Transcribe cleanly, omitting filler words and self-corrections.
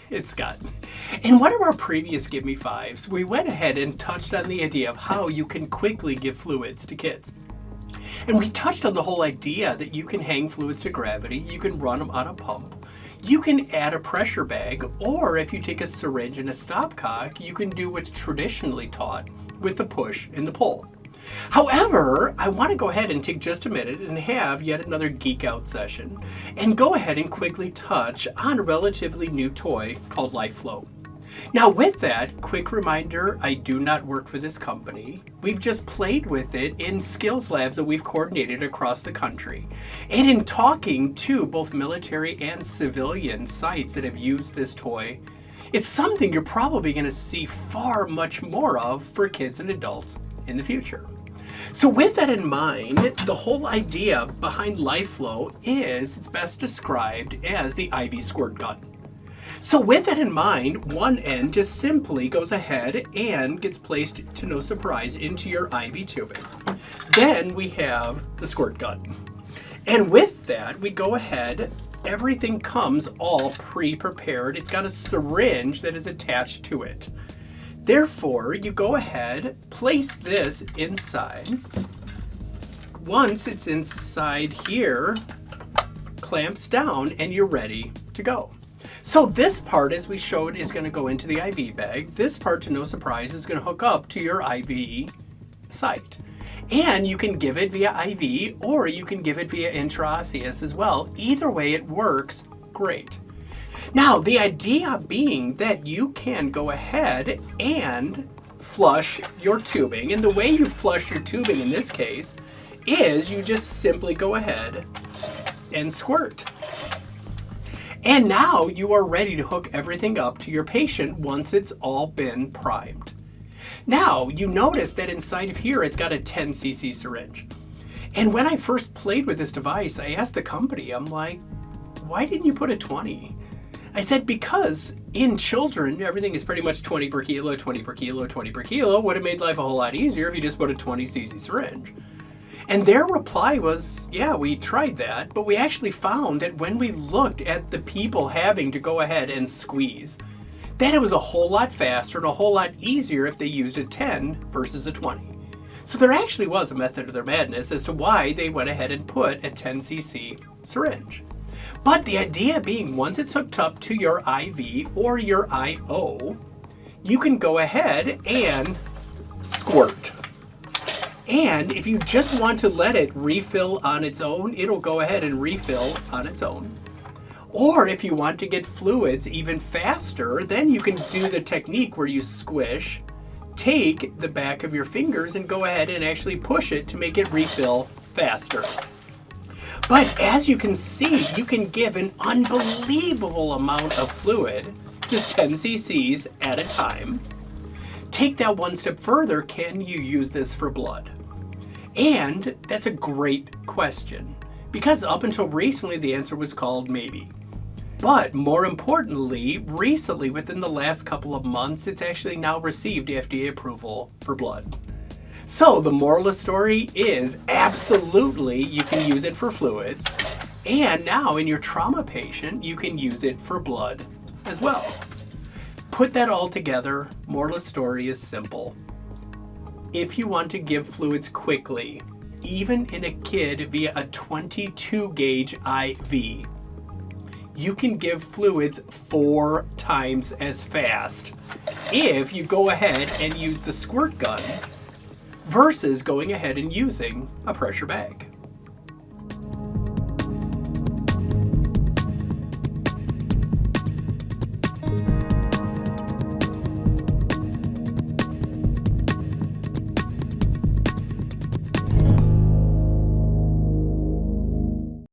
It's Scott. In one of our previous Give Me Fives, we went ahead and touched on the idea of how you can quickly give fluids to kids. And we touched on the whole idea that you can hang fluids to gravity, you can run them on a pump, you can add a pressure bag, or if you take a syringe and a stopcock, you can do what's traditionally taught with the push and the pull. However, I want to go ahead and take just a minute and have yet another geek out session and go ahead and quickly touch on a relatively new toy called LifeFlow. Now with that, quick reminder, I do not work for this company. We've just played with it in skills labs that we've coordinated across the country. And in talking to both military and civilian sites that have used this toy, it's something you're probably going to see far much more of for kids and adults in the future. So with that in mind, the whole idea behind LifeFlow is it's best described as the IV squirt gun. So with that in mind, one end just simply goes ahead and gets placed, to no surprise, into your IV tubing. Then we have the squirt gun. And with that, we go ahead, everything comes all pre-prepared. It's got a syringe that is attached to it. Therefore, you go ahead, place this inside. Once it's inside here, clamps down, and you're ready to go. So this part, as we showed, is going to go into the IV bag. This part, to no surprise, is going to hook up to your IV site. And you can give it via IV, or you can give it via intraosseous as well. Either way, it works great. Now, the idea being that you can go ahead and flush your tubing. And the way you flush your tubing in this case is you just simply go ahead and squirt. And now you are ready to hook everything up to your patient once it's all been primed. Now, you notice that inside of here, it's got a 10 cc syringe. And when I first played with this device, I asked the company, I'm like, why didn't you put a 20? I said, because in children, everything is pretty much 20 per kilo, 20 per kilo, 20 per kilo. Would have made life a whole lot easier if you just put a 20 cc syringe. And their reply was, yeah, we tried that, but we actually found that when we looked at the people having to go ahead and squeeze, that it was a whole lot faster and a whole lot easier if they used a 10 versus a 20. So there actually was a method of their madness as to why they went ahead and put a 10 cc syringe. But the idea being, once it's hooked up to your IV or your IO, you can go ahead and squirt. And if you just want to let it refill on its own, it'll go ahead and refill on its own. Or if you want to get fluids even faster, then you can do the technique where you squish, take the back of your fingers and go ahead and actually push it to make it refill faster. But as you can see, you can give an unbelievable amount of fluid, just 10 cc's at a time. Take that one step further, can you use this for blood? And that's a great question, because up until recently, the answer was called maybe. But more importantly, recently, within the last couple of months, it's actually now received FDA approval for blood. So the moral of the story is absolutely you can use it for fluids. And now in your trauma patient, you can use it for blood as well. Put that all together, moral of the story is simple. If you want to give fluids quickly, even in a kid via a 22 gauge IV, you can give fluids 4 times as fast if you go ahead and use the squirt gun versus going ahead and using a pressure bag.